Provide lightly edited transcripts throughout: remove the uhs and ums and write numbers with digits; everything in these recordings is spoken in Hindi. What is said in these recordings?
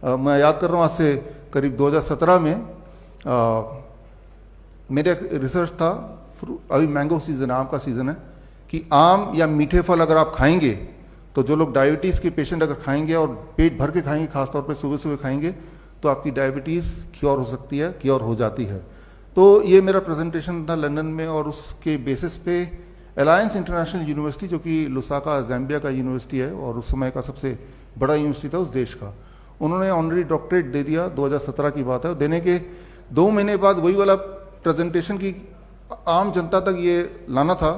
मैं याद कर रहा हूँ आज से करीब 2017 में मेरा एक रिसर्च था, अभी मैंगो सीजन है, आम का सीजन है, कि आम या मीठे फल अगर आप खाएंगे तो जो लोग डायबिटीज़ के पेशेंट अगर खाएंगे और पेट भर के खाएंगे, खासतौर पे सुबह सुबह खाएंगे, तो आपकी डायबिटीज़ क्योर हो सकती है, क्योर हो जाती है। तो ये मेरा प्रेजेंटेशन था लंदन में, और उसके बेसिस पे अलायंस इंटरनेशनल यूनिवर्सिटी, जो कि लुसाका ज़ैम्बिया का यूनिवर्सिटी है और उस समय का सबसे बड़ा यूनिवर्सिटी था उस देश का, उन्होंने ऑनरी डॉक्टरेट दे दिया। 2017 की बात है। देने के 2 महीने बाद वही वाला प्रेजेंटेशन की आम जनता तक ये लाना था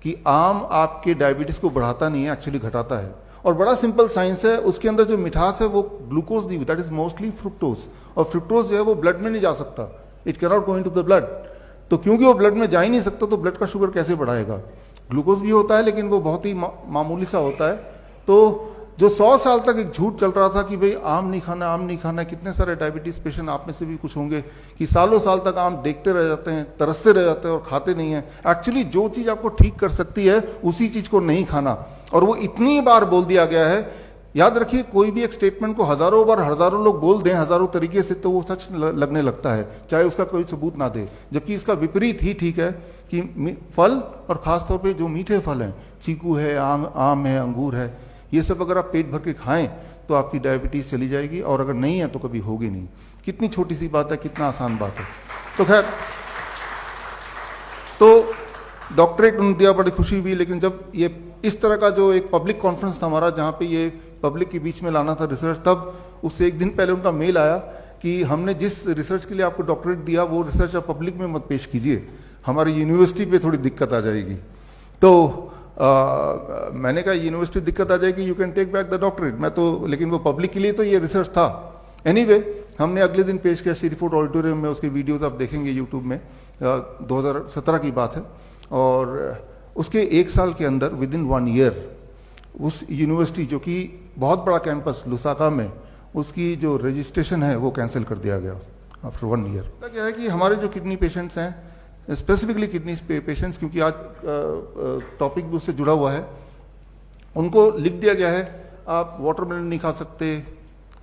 कि आम आपके डायबिटीज़ को बढ़ाता नहीं है, एक्चुअली घटाता है। और बड़ा सिंपल साइंस है, उसके अंदर जो मिठास है वो glucose the, that is mostly fructose, और फ्रुक्टोज जो है वो ब्लड में नहीं जा सकता, it cannot go into the blood. तो क्योंकि वो ब्लड में जा ही नहीं सकता तो ब्लड का शुगर कैसे बढ़ाएगा। ग्लूकोज भी होता है लेकिन वो बहुत ही मामूली सा होता है। तो जो 100 साल तक एक झूठ चल रहा था कि भाई आम नहीं खाना, आम नहीं खाना, कितने सारे डायबिटीज पेशेंट आप में से भी कुछ होंगे कि सालों साल तक आम देखते रह जाते हैं, तरसते रह जाते हैं और खाते नहीं हैं। एक्चुअली जो चीज आपको ठीक कर सकती है उसी चीज को नहीं खाना, और वो इतनी बार बोल दिया गया है। याद रखिए, कोई भी एक स्टेटमेंट को हजारों बार हजारों लोग बोल दें हजारों तरीके से तो वो सच लगने लगता है, चाहे उसका कोई सबूत ना दे। जबकि इसका विपरीत ही ठीक है कि फल, और खासतौर पर जो मीठे फल हैं, चीकू है, आम है, अंगूर है, ये सब अगर आप पेट भर के खाएं तो आपकी डायबिटीज चली जाएगी, और अगर नहीं है तो कभी होगी नहीं। कितनी छोटी सी बात है, कितना आसान बात है। तो खैर, तो डॉक्टरेट उन्होंने दिया, बड़ी खुशी हुई। लेकिन जब ये इस तरह का जो एक पब्लिक कॉन्फ्रेंस था हमारा, जहाँ पे ये पब्लिक के बीच में लाना था रिसर्च, तब उससे 1 दिन पहले उनका मेल आया कि हमने जिस रिसर्च के लिए आपको डॉक्टरेट दिया वो रिसर्च आप पब्लिक में मत पेश कीजिए, हमारी यूनिवर्सिटी पे थोड़ी दिक्कत आ जाएगी। तो मैंने कहा यूनिवर्सिटी दिक्कत आ जाएगी, you can take back the doctorate. मैं तो, लेकिन वो पब्लिक के लिए तो ये रिसर्च था। एनीवे, हमने अगले दिन पेश किया श्रीफोर्ट ऑडिटोरियम में, उसके वीडियोज आप देखेंगे यूट्यूब में, 2017 की बात है। और उसके 1 साल के अंदर, विद इन 1 ईयर, उस यूनिवर्सिटी जो कि बहुत बड़ा कैंपस लुसाका में, उसकी जो रजिस्ट्रेशन है वो कैंसिल कर दिया गया आफ्टर 1 ईयर। क्या है कि हमारे जो किडनी पेशेंट्स हैं, स्पेसिफिकली किडनी पेशेंट्स, क्योंकि आज टॉपिक भी उससे जुड़ा हुआ है, उनको लिख दिया गया है आप वाटरमेलन नहीं खा सकते,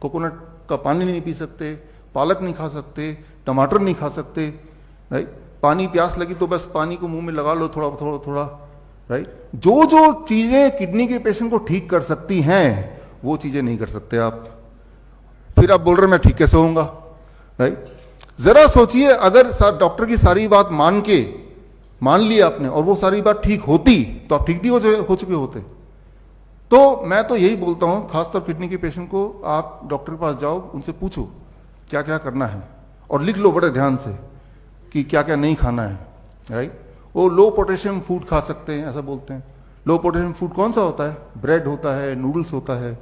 कोकोनट का पानी नहीं पी सकते, पालक नहीं खा सकते, टमाटर नहीं खा सकते, राइट। पानी, प्यास लगी तो बस पानी को मुंह में लगा लो थोड़ा थोड़ा थोड़ा, राइट। जो जो चीजें किडनी के पेशेंट को ठीक कर सकती हैं वो चीजें नहीं कर सकते आप। फिर आप बोल रहे मैं ठीक कैसे होऊंगा, राइट। जरा सोचिए, अगर डॉक्टर की सारी बात मान ली आपने और वो सारी बात ठीक होती तो आप ठीक भी हो चुके होते। तो मैं तो यही बोलता हूं, खासतौर किडनी के पेशेंट को, आप डॉक्टर के पास जाओ, उनसे पूछो क्या क्या करना है, और लिख लो बड़े ध्यान से कि क्या क्या नहीं खाना है, राइट। वो लो पोटेशियम फूड खा सकते हैं, ऐसा बोलते हैं। लो पोटेशियम फूड कौन सा होता है? ब्रेड होता है, नूडल्स होता है,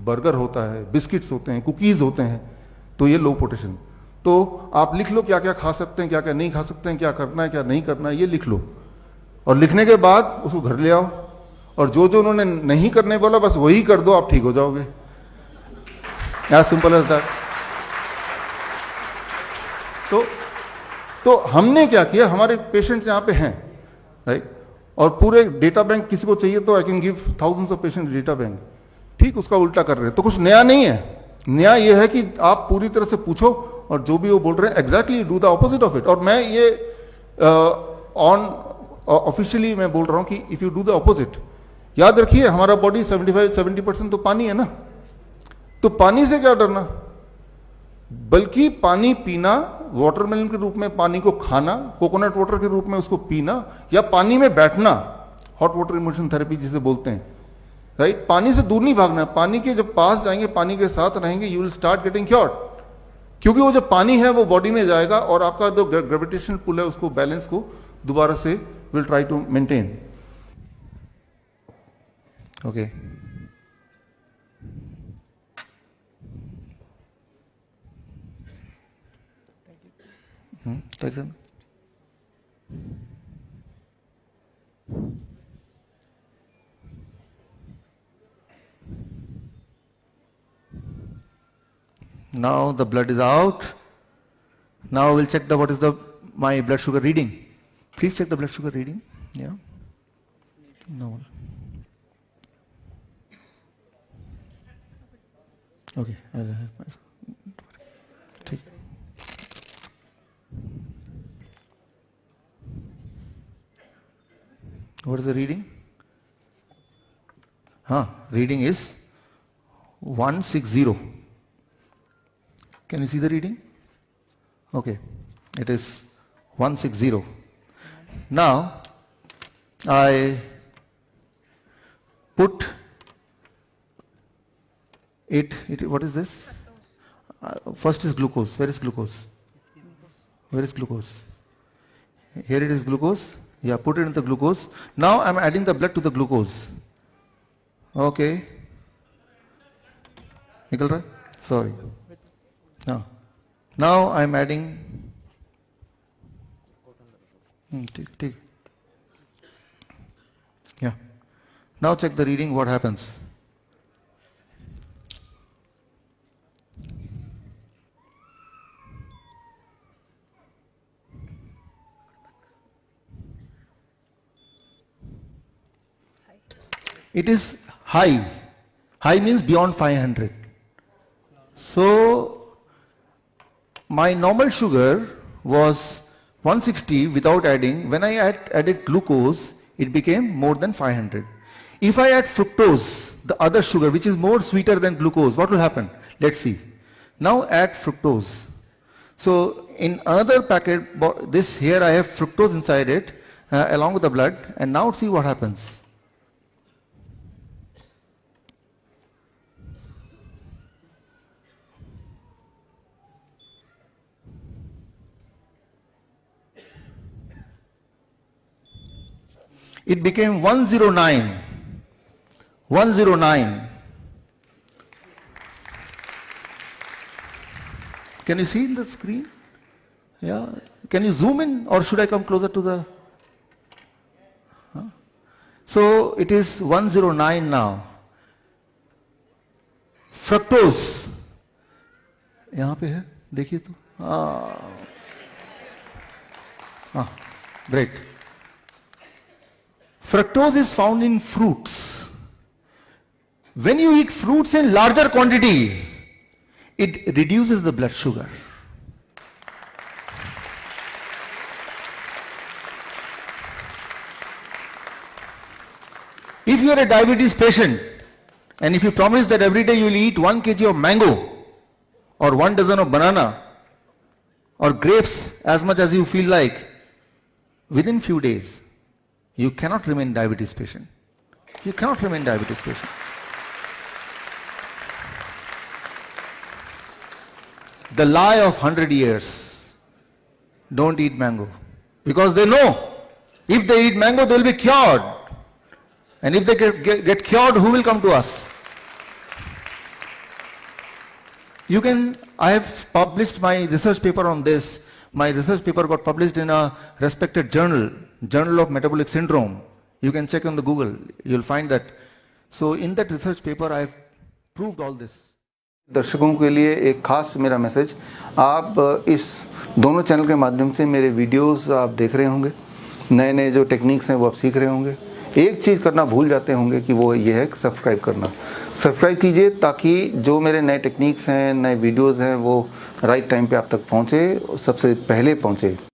बर्गर होता है, बिस्किट्स होते हैं, कुकीज होते हैं, तो ये लो पोटेशियम। तो आप लिख लो क्या क्या खा सकते हैं, क्या क्या नहीं खा सकते हैं, क्या करना है क्या नहीं करना है, ये लिख लो। और लिखने के बाद उसको घर ले आओ, और जो जो उन्होंने नहीं करने बोला बस वही कर दो, आप ठीक हो जाओगे। As simple as that. तो हमने क्या किया, हमारे पेशेंट्स यहाँ पे हैं, राइट, और पूरे डेटा बैंक किसी को चाहिए तो I can give thousands of patient data bank. ठीक उसका उल्टा कर रहे हैं, तो कुछ नया नहीं है। नया ये है कि आप पूरी तरह से पूछो, और जो भी वो बोल रहे हैं exactly do the opposite of it. और मैं ये ऑफिशियली मैं बोल रहा हूं कि if you do the opposite, याद रखिए हमारा बॉडी 75-70% तो पानी है ना, तो पानी से क्या डरना, बल्कि पानी पीना, वाटरमेलन के रूप में पानी को खाना, कोकोनट वाटर के रूप में उसको पीना, या पानी में बैठना, हॉट वाटर इमर्शन थेरेपी जिसे बोलते हैं, राइट। पानी से दूर नहीं भागना, पानी के जब पास जाएंगे, पानी के साथ रहेंगे, you will start getting cured. क्योंकि वो जो पानी है वो बॉडी में जाएगा और आपका जो ग्रेविटेशनल पुल है उसको, बैलेंस को दोबारा से will try to maintain. Okay, now the blood is out. Now we'll check what is my blood sugar reading. Please check the blood sugar reading. Yeah. No. Okay. What is the reading? Reading is 160. Can you see the reading? Okay, it is 160. Now I put it, what is this? First is glucose. Where is glucose? Where is glucose? Here it is glucose. Yeah, put it in the glucose. Now I am adding the blood to the glucose. Okay. Nikal raha? Sorry. Now I am adding. Take. Yeah. Now check the reading. What happens? It is high. High means beyond 500. So my normal sugar was 160 without adding. When I added glucose, it became more than 500. If I add fructose, the other sugar which is more sweeter than glucose, what will happen? Let's see. Now add fructose. So in another packet, this here I have fructose inside it along with the blood, and now see what happens. It became 109. 109. Can you see in the screen? Yeah. Can you zoom in, or should I come closer to the? So it is 109 now. Fructose. यहाँ पे है, देखिए तो. Great. Fructose is found in fruits. When you eat fruits in larger quantity, it reduces the blood sugar. If you are a diabetes patient, and if you promise that every day you will eat 1 kg of mango, or 1 dozen of banana, or grapes as much as you feel like, within few days, you cannot remain diabetes patient. You cannot remain diabetes patient. The lie of 100 years. Don't eat mango. Because they know, if they eat mango, they will be cured. And if they get cured, who will come to us? I have published my research paper on this. My research paper got published in a respected journal, Journal of Metabolic Syndrome. You can check on the Google. You'll find that. So in that research paper, I have proved all this. दर्शकों के लिए एक खास मेरा मैसेज, आप इस दोनों चैनल के माध्यम से मेरे वीडियोस आप देख रहे होंगे, नए नए जो टेक्निक्स हैं वो आप सीख रहे होंगे. एक चीज़ करना भूल जाते होंगे कि वो ये है सब्सक्राइब करना. सब्सक्राइब कीजिए ताकि जो मेरे नए टेक्निक्स हैं, नए वीडियोस हैं, वो राइट टाइम पे आप तक पहुँचे, सबसे पहले पहुँचे.